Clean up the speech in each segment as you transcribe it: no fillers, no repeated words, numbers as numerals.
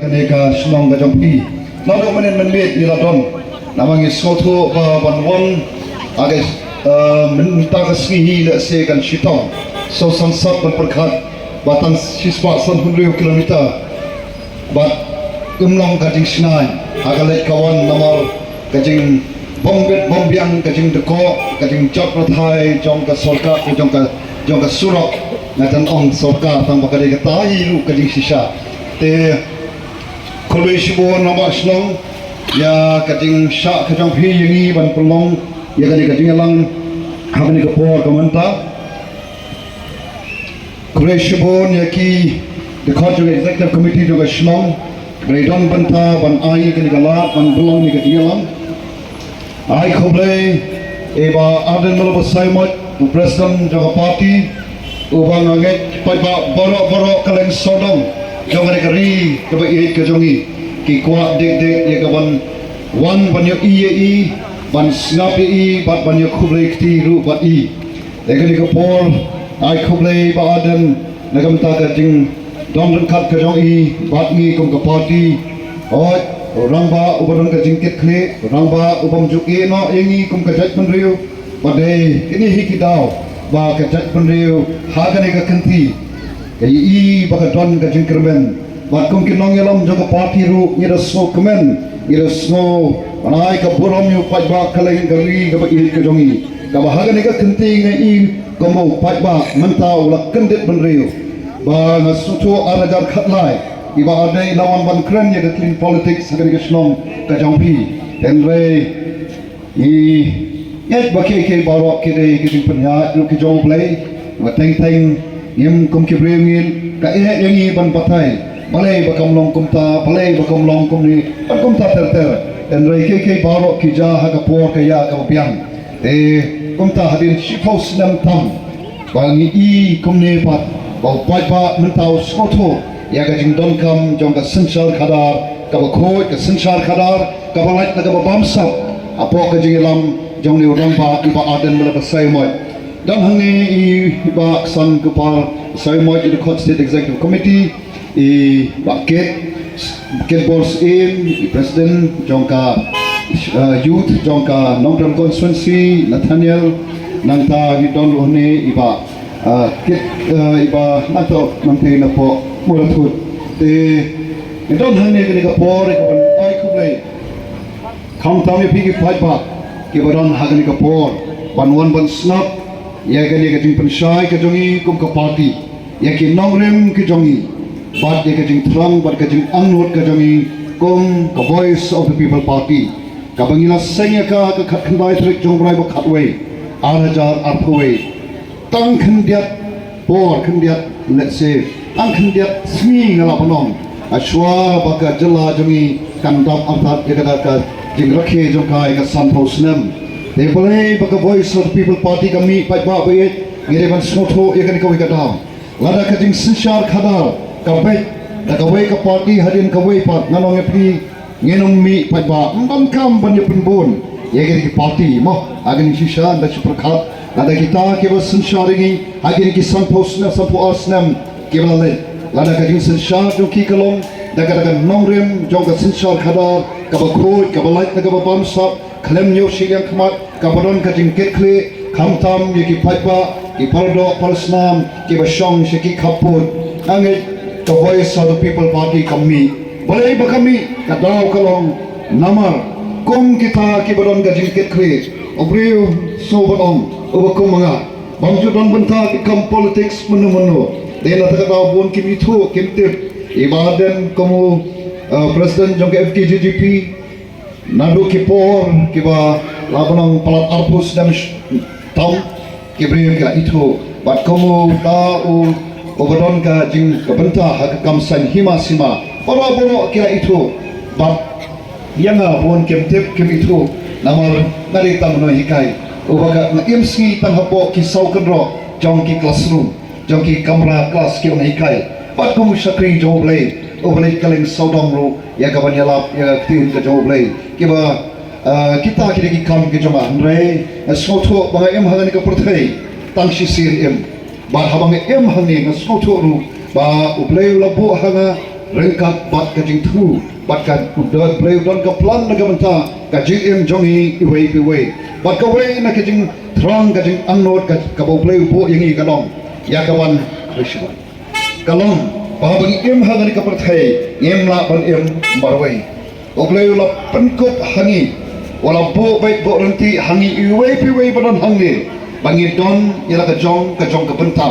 kaneka Snong ka jampi nado manen menliet ni ladon namangi soto ba banwon agak minta kesini le se kan shitong so sansat berperkat batan siswa 100 kilometer bat umlong kajing sinai agalai kawan nomor kajing bombet bombiang kajing deko kajing jap rathai jong ka sorka jong ka surok ngatan ong sorka tang bakade ka tai lu kajing sisa te kolbe shibo nomor snong ya kajing sha kajang phi yangi ban pelong ya kajing lang habni ka por kamanta kolbe shibo ya ki the Conjugal Executive Committee to Gashnong, Gradon Banta, Ban Ai, Galat, Ban Belong, Nigatilam. I Koble, Eva Arden Melba Saimot, the President of a party, Ubang Aget, Paiba, Boro, Kaleng Sodom, Jongarikari, Kaba E. Kajongi, Kikwa, Dick, Yagaban, one Banyo E, Ban Sngap E, but Banyo Kuble Kti, Ru, but E. Eganikapol, I Koble, Baden, Nagamtaka Jing. Dong kat kajong I batmi kum ka party oi rangba ubadon ka jingket khle rangba ubam juk e no yengi kum ka jat panriu pade ini hikidau ba ka jat panriu hagane ka kanti I ba ka don ka jingkerben bat kum kinong yalam jong ka party ru ira so kemen ira so anai ka burom yu paitbah kaleng gari ka ba I ka jongi ka ba hagane ka kanti ngai I komo paitbah mentau la kendet panriu ba ngasutu arajar khatlai iba adai lawan ban kren ya clean politics hagan ke shlom ka jampi enre I yet ba ke baro ke de ke panya lu ke jong play wa teng yim kum ke bremil ka yangi ban patai balai ba kamlong kumta balai ba kamlong kumni ban kumta ter enre ke baro ki ja ha ka por ka ya ka piang kumta hadin shipos nam tam ba ngi I kumne pat bau paitbah mentau skoto ya gajing don kam jong ka sensar khadar ka ba khoi ka sensar khadar ka ba lait ka ba bamsa apo ka jing lam jong ni orang ba iba aden mala sai moi dan hangi iba san kupar sai moi the State Executive Committee ba ket boss in president jong ka youth jong ka Nongtam constituency Nathaniel nangta ni don lohne iba iba nato nampe na po mulatut te idon hane ke ka por ka ban ai kuble kham tam ye pigi paitbah ke baron hagani ka por banwan ban snap ya gani ka jing panshai ka jongi kum ka party ya ki nongrem ki jongi bat ye ka jing thrang bat ka jing angnot ka jongi kum ka voice of the people party ka bangila sengya ka khatbai trik jong brai ba khatwei arajar arthwei tang khendiat por khendiat let's say ang khendiat smi ngala panong ashwa baka jala jongi kandap ampat ekada ka jingrakhe jongkai ka santhosnam they play baka voice of the people party kami paitbah be ngire ban snotho ekani ka wikadam lada ka jing sinshar khadar ka bai ka wei ka party hadin ka wei pat nanong epi ngenom mi paitbah ban kam ban ye punbon yegeri party mo agani shisha da superkhat lada kita ke bas sensharingi agini ki sanposna sampo asnam ke balale lada ka jing senshar jo ki kalong daga nongrem jong ka senshar khadar ka ba khoi ka ba lait ka ba bamsa khlem nyo shigyang khmat ka baron ka jing ketkle khamtam ye ki paitbah ki pardo parsnam ki ba shong shiki khaput ange ka voice of the people party kami balai ba kami ka daw kalong namar kum kita ki baron ka jing ketkle obriu so badong ubakum mga bangju don benta ikam politics menu dena taka daw bon kim itu kim tip ibaden kamu president jong FKJGP nadu kipor kiba labanang palat arpus dam tam kibriu ka itu bat kamu da ubadon ka jing kabenta hak kamsan hima sima boro kira itu bat yanga bon kim tip kim itu namar nari tamno hikai ubaga na imski tanghapo ki saukadro jong ki classroom jong ki kamera kelas ki onai kai pat kum sakri joble ublei kaleng sodom ru ya kaban yalap ya tin ka joble kiba kita ki kam ki joma re sotho banga em hangani ka porthai tangsi sir em ba habang em hangi na sotho ru ba ublei labu hanga rengkat bat kajing tu bat ka udon play udon ka plan na gamanta kajing em jongi iwei piwei bat ka wei na kajing throng kajing angnot ka bo play bo yangi kalong ya kawan krishna kalong pahabagi em hangani ka perthai em la ban em barwei bo play la penkop hangi wala bo baik bo renti hangi iwei piwei badan hangi bangin don yala ka jong ka benta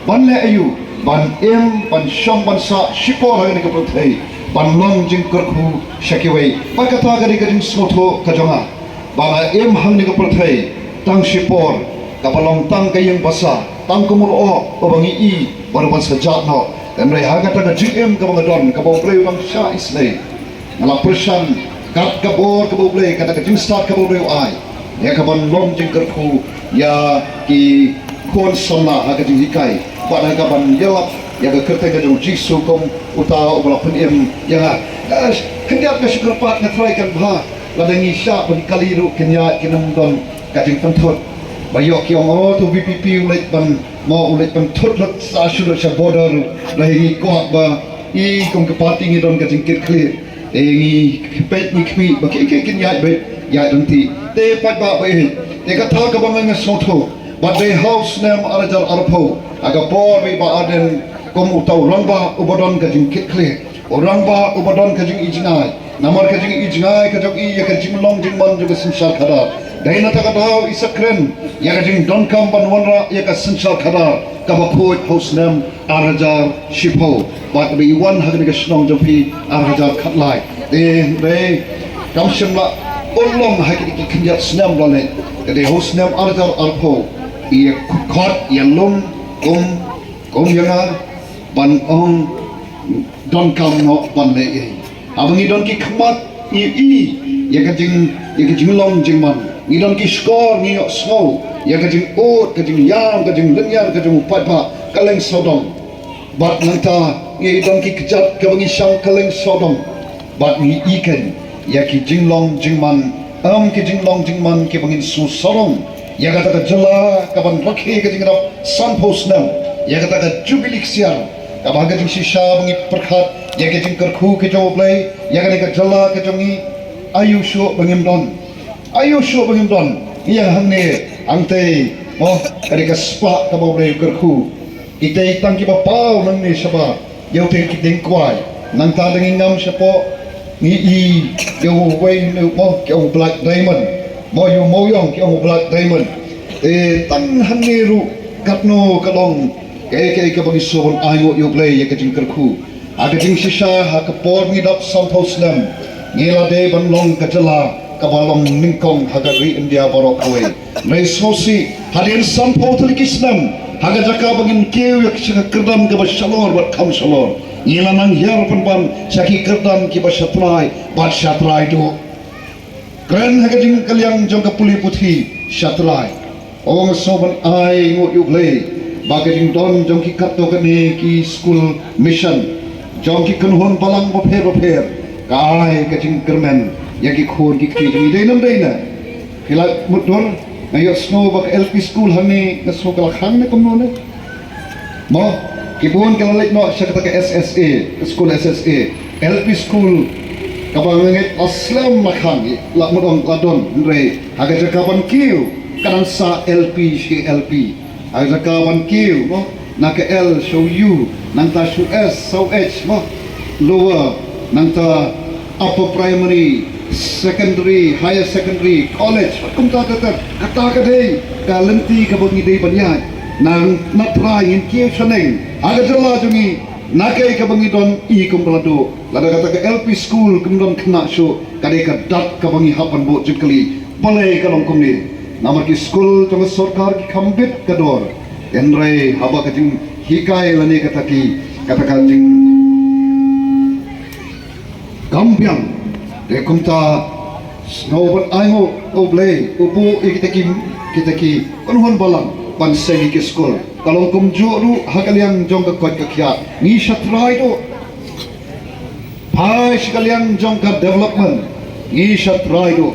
ban le ayu ban em ban shong ban sa shipo hangani ka perthai ban long jing kerku shakiwei ban kata gari kajing smotho ka jonga ba em hangni ka perthai tang shipor kapalong tang kayeng basa tang kumur o bangi i baru ban sajat no emre haga ta GM ka mga don ka bo play bang sha isle ngala persan kat ka bo play kata ka jing start ka bo play ai ya ka ban long jing kerku ya ki kon sona haga jing hikai ba ka ban yelap ya ka kerta ka jong jisu kom uta ubala pun em ya gas kendiap ka syukur pat na try kan ba ladangi sha ban kaliru kenya kinam don kajing pentot bayok yang tu VPP ulit ban mau ulit ban tot lat sa sudah sa border lahi ko ba I kong kapati ngi don kajing kit clear ngi pet ni kmi ba ke kenya be ya don ti te pat ba ba te ka tha ka bang ngi sotho but the house name arajal arpo aga por be ba aden kom utau rangba ubadon kajing kit clear orangba ubadon kajing ijngai namar kajing ijngai kajok I ya kajing long jing man juga simsal khada daina ta kadau isa kren ya kajing don kam ban wanra ya ka simsal khada ka ba khoi house name arajar shipo bat be one hagni ka snong jopi arajar khatlai de kam shimla olong hagni ki khinyat snam lale de house name arajar arpo I khot ya lum kom yanga ban ong don kam no ban le abangi don ki khmat I ya kajing long jing man ni don ki score ni snow ya kajing ot kajing yam kajing lenyar kajing patpa kaleng sodong bat nanta ni don ki kejat ka bangi sang kaleng sodong bat ni iken ya ki jinglong jingman ki jinglong jingman ki bangin su sodong ya kata ka jala ka ban rakhe ka jingrap sun post nam ya kata ka jubilik siar ka baga jing shisha bangi perkhat ya ke jing kerku ke jaw play ya ka jala ka jongi ayu sho bangim don iya hangne angte oh ka spa ka bo play kerku ite tang ki ba pau nang ni saba yau te ki ding kwai nang ta ding ngam sapo ni I yo wei no mo ke black diamond mo yong ke black diamond tang hangne ru katno kalong ke ka bagi sobon ayo yo play ya ka jing kerku aga jing shisha ha ka por ni dap sampos nam ngela de ban long ka jala ka balong ningkong haga ri India borok away mai sosi hadian sampo tulikisnam haga jaka bangin keu yak saka kerdam ka basalor bat kam salor ngela nang yar pan saki kerdam ki basatrai bat satrai do kren haga jing kalyang jong ka puli puthi satrai ong soban ai ngo yu play baga jing don jong ki katto ka ne ki school mission jong ki kunhon balang bo pher kai ka jing kermen ya ki khon ki jing dei nam dei na khila mudor ayo snow bak LP school hane na so kala khang ne komno ne mo ki bon kala lek no shakata ka SSA school SSA LP school ka banget aslam makhang la mudong ladon re haga jakaban kiu kanan sa LP shi LP haga jakaban kiu mo naka L show U nang ta show S show H mo lower nang ta upper primary secondary higher secondary college kum ta kata ka dei ka lenti ka bangi dei banyai nang natrai in kieu chaneng aga jala jungi nakai ka bangi don I kum blado lada kata ka LP school kum don kena show kadai ka dat ka bangi hapan bo jekli balai ka long kum ni namar ki school tong sarkar ki khambit ka dor enrai haba ka jing hikai lani kata ka jing Umkiang de kumta snowball ayo oblay ubu kita ki unhon balang ban sengi ke school kalau kumjo ru hakaliang jong ka kot ka kya ni shatrai do pai shikaliang jong ka development ni shatrai do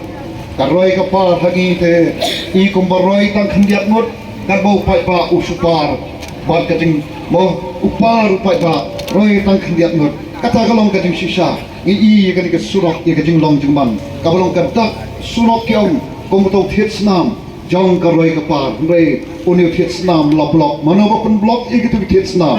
karoi ka par hagi te I kumbaroi tang khandiat mot karbau pai pa usupar bat ka jing mo upar pai pa roi tang khandiat mot kata kalong kajing sisa i kan ke surok ye kajing long jingman kabalong kadak surok kyong komto thiet snam jong karoi kapar rei uni thiet snam la blok mano pen blok i gitu thiet snam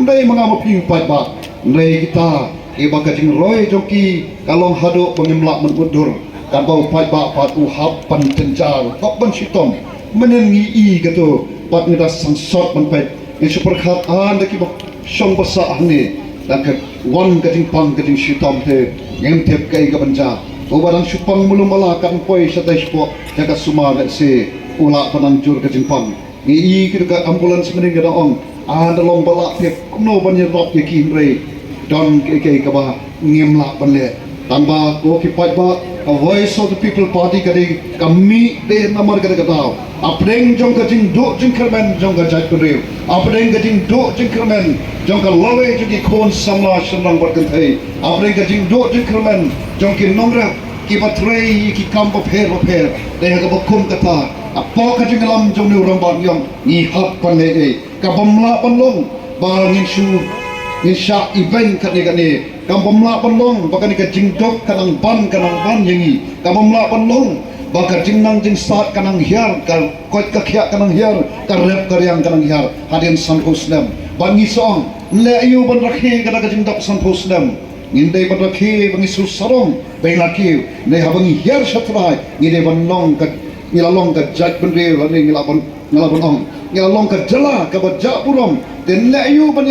rei mangama ping paitbah rei kita i ba kajing roi joki kalong hado pengimlak mengudur kan bau paitbah patu hap pan tenjar kop ban sitom menengi i gitu pat ngida sangsot man pait ni super khat an deki bok song basa ahni dan ke wan kajing pang kajing sitom te ngem tep kai ka banja obarang supang mulum ala kan poi satai spo jaga suma ga se ula panang jur kajing pang ni i ka ambulans mening ga ong ada long bala tep no ban ye rop ye kin re don ke ka ba ngem la ban le tamba ko ki paitbah a voice of the people party kari kami de namar kada kata apdeng jong kajing do jing kermen jong ka jat kuriu apdeng kajing do jing kermen jong ka lawe jugi kon samla shenang bar kanthai apdeng kajing do jing kermen jong ki nongra ki batrei ki kampo pher de ka bokum kata apo kajing lam jong ni ramban yong ni hak pan le ka bamla panlong ba ngin shu ni sha event kani kampamla panlong baka ni kajing dok kanang ban yangi kampamla panlong baka jingnang jing start kanang hiar kal kot ka khya kanang hiar ka rep karyang kanang hiar hadin sanko slam bangi song le ayu ban rakhi kana kajing dok sanko slam ngindai ban rakhi bangi su sarong belaki ne habangi hiar shatrai ngide ban long ka ngilalong ka jat ban re ni ngilabon ong ngilalong ka jala ka ba ja purom den le ayu ban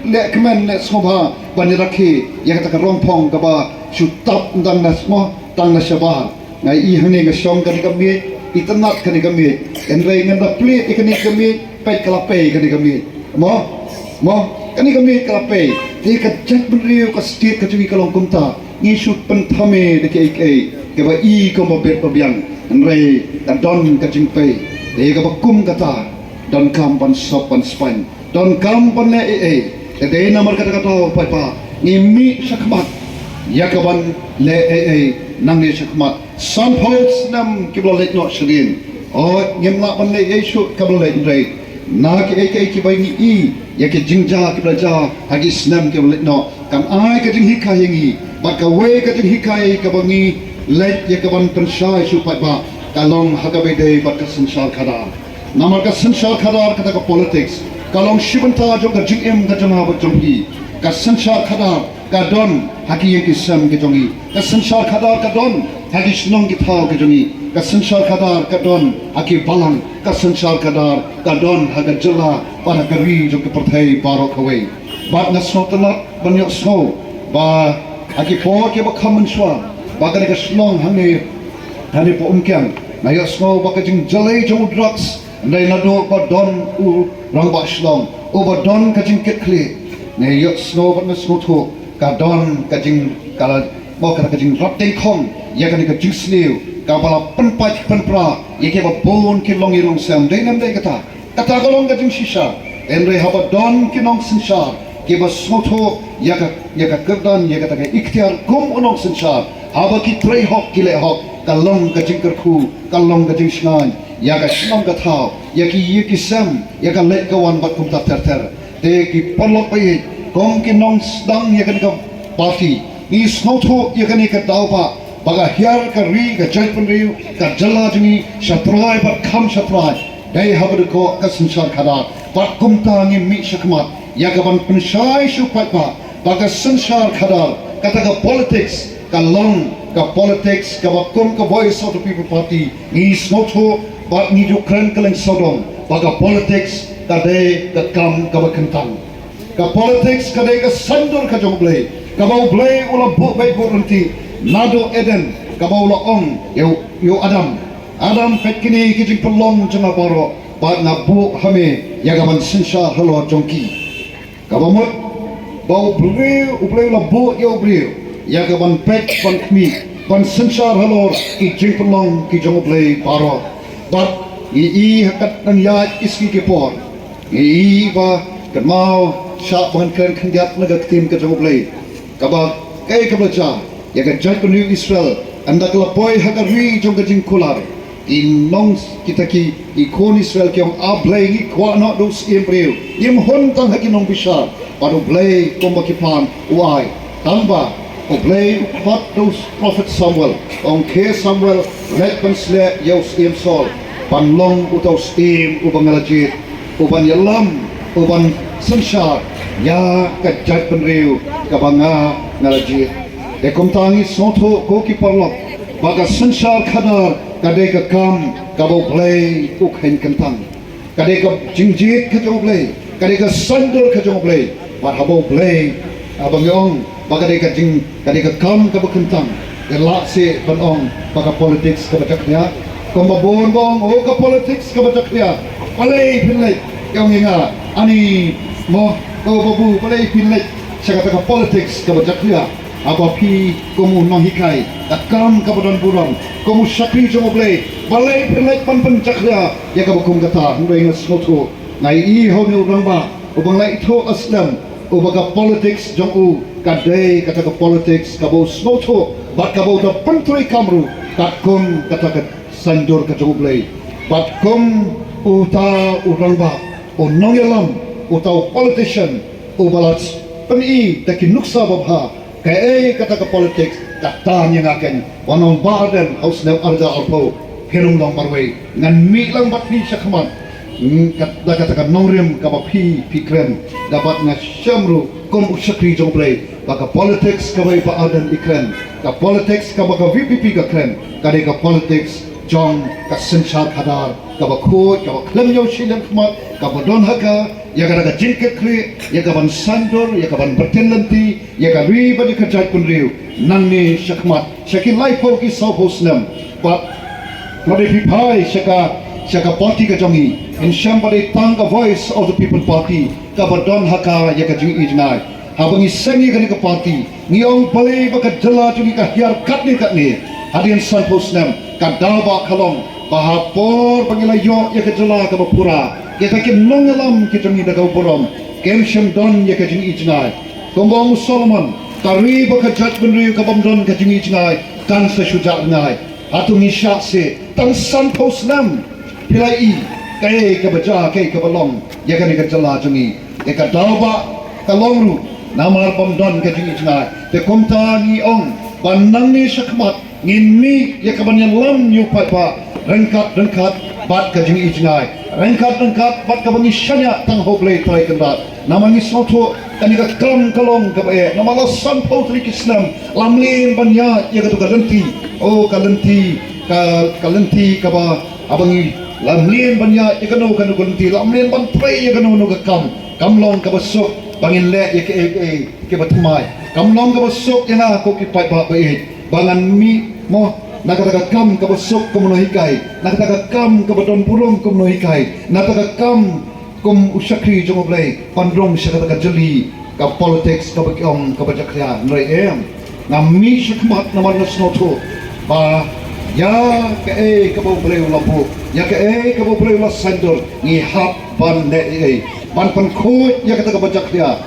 le kemen le smobha bani rakhi ya kata rong pong ka ba shutap dang na smo tang na shabar ngai i hane ga song kan kami itanat kan kami enrei nganda plate ikani kami pet kalape kan kami mo kan kami kalape ti ka chat brio ka state ka chingi kalong kumta ni shoot pen thame de ke ba i ko mo bet pabiang enrei ta don ka ching pe de ka ba kum kata don kam ban sop ban span don kam ban le Tadi namar kata-kata paitbah ngimi sakmat yakaban le nang ni sakmat samples nam kibla let not shrin o ngimla ban le yesu kabla let rei na ki bai ni i yake jingja kibla ja hagi snam kibla let no kan ai ka jing hika yangi bat ka we ka jing hika ka bangi let yakaban penshai su paitbah kalong hagabe dei bat ka sansar khadar namar ka sansar khadar kata ka politics kalong shibanta jong ka jing ka jama ba jongi ka sansar khadar ka don haki ye ki sam ke jongi ka sansar khadar ka don haki snong ki thau ke jongi ka sansar khadar ka don haki balang ka sansar khadar ka don haga jala para ka ri jong ka parthai baro khawai ba na sotala banyo so ba haki po ke ba khaman swa ba ka ka snong hane po umkiang na yo so ba ka jing jalai jong drugs Ndai nado ba don u rang ba shlong u ba don ka jing ketli ne yo snow ba na snow tho ka don ka jing ka ba ka jing rap ding khong ya ka ni ka jing snew ka bala pen pa pen pra ye ke ba bon ki long irong sam dei nam dei kata ka long ka jing shisha en re ha ba don ki nong sinsha ke ba snow tho ya ka kerdan ya ka ikhtiar kum unong sinsha ha ba ki trei hok ki le hok ka long ka jing kerkhu ka long ka jing shngan ya ka shnong ka thao ya ki sam ya ka let ka wan bat kum ta ter te ki polok pai kom ki nong stang ya ka party ni snow tho ya ka ni ka dau pa baga hiar ka ri ka jai pun ri ka jala jini shatrai bat kham shatrai dai habad ko ka sansar khada bat kum ta ni mi shakmat ya ka ban penshai shu paitbah baga sansar khada kata ka politics ka long ka politics ka kum ka voice of the people party ni snow tho bat ni jo kren kaleng sodom baga politics ka de ka kam ka bakentang ka politics ka de ka sandur ka jong blay ka bau blay ula bu bai bu runti nado eden ka bau la ong yo adam petkini ki jing pelong janga baro bat na bu hame ya ga ban sinsha halo jongki ka bamut bau blay ula bu yo blay ya ga ban pet ban mi ban sinsha halo ki jing pelong ki jong blay baro but i hakat nang ya iski ke por i ba kan mau sha ban kan khandiat na ga tim ka jong blay ka ba kai ka bacha ya ga jat ko new Israel anda kala boy haga ri jong ga jing kular in nong kita ki ikon Israel ki om a blay ni kwa no dos embryo im hon tang hakin nong bisha padu blay komba ki pan wai tamba o play hot those prophet Samuel on K Samuel let ban sle yaus im sol ban long utaus im ubangalajit uban yalam uban sanshar ya kajat ban riu kabanga ngalajit ekom tangi sonto ko ki parlok baga sanshar khadar kadai ka kam kabo play ukhen kantang kadai ka jingjit kajong play kadai ka sandor kajong play but habo play abang yong baga deka jing kadeka kam ka bekentang gelak se banong baga politics ka bacaknya komba bon bong o ka politics ka bacaknya palai pinlai yong inga ani mo ko babu palai pinlai saka ka politics ka bacaknya apa pi komu no hikai ka kam ka badan buram komu sakri jo play palai pinlai pan pencaknya ya ka bukum kata ndoi ngas moto ngai I ho ni uramba ubang lai tho aslam ubaga politics jong u kadai kata ka politics kabo smoto bat kabo da pentri kamru takkum kata ka sanjor ka jong play bat kum uta urangba o nongelam uta politician ubalat peni takin nuksa babha kai kata ka politics kata yang akan wanong baden haus nem arda alpo kenung long barway ngan mi lang bat ni syakman kata nongrem kaba pi kren dapat na syamru kom usakri jong play baka politics kaba pa adan ikren ka politics kaba ka VPP ka kren kade ka politics jong ka senchar khadar kaba ko kaba klem yo shilam khmat kaba don haka ya ka jinket kri ya ka ban sandor ya ka ban bertenlanti ya ka ri badi kajat kunriu nanni shakmat shakin life ki sawhosnam but mari pipai shaka party ka jongi in somebody tang a voice of the people party ka badon haka ya ka jing ijnai habangi sengi ka party ngiong pale baka jala jungi ka hiar katni hadian san posnam ka dawa khalong bahapor bangila yo ya ka jala ka bapura ya ka kim nongalam ki jongi da ka borom kem sham don ya ka jing ijnai kombong solomon tari baka jat benri ka bamdon ka jing ijnai kan sa syujat ngai atungi syakse tang san posnam pilai kai ka baca kai ka balong ya kan ka jala jungi ya ka dawa ka longru namar pamdon ka jungi chnga te komta ni ong banang ni sakmat ngin mi ya ka banyan lam yu pa rengkat bat ka jungi chnga rengkat bat ka bangi shanya tang hoble trai kan bat namangi soto kan ka kram kalong ka ba namala san po tri kisnam lamlin banya ya ka tu kalenti o kalenti ka ba abangi lamlien banya ikano kanu kunti lamlien ban pray ikano no kamlong ka basok bangin le ke batmai kamlong ka basok ina ko ki paitbah bait bangan mi mo nakataka kam ka basok ko no hikai nakataka kam ka badon burong ko no hikai nakataka kam kum usakri jong blai pandrong sakataka jeli ka politics ka bakyong ka bajakya noi em ngami shikmat naman nasnoto ba ya ke kabo boleh lampu ya ke kabo boleh las sandor ni hap ban le ban pan khoi ya kata bajak dia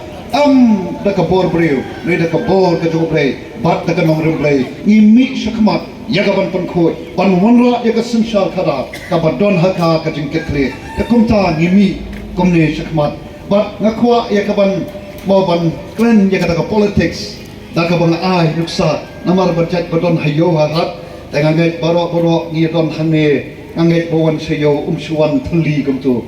da ka bor breu ni da ka bor ka jog play bat da ka nong rem play ni mi shakmat ya ka ban pan khoi ban wanra ya ka sanshar khada ka badon haka ka jingket kle ka kumta ni mi komne shakmat bat ngakwa ya ka ban mau ban kren ya kata ka politics da ka bang ai nuksa namar berjat badon hayo hat Tengah ngait barok ni don hane ngait bawan sayo suan thli kum tu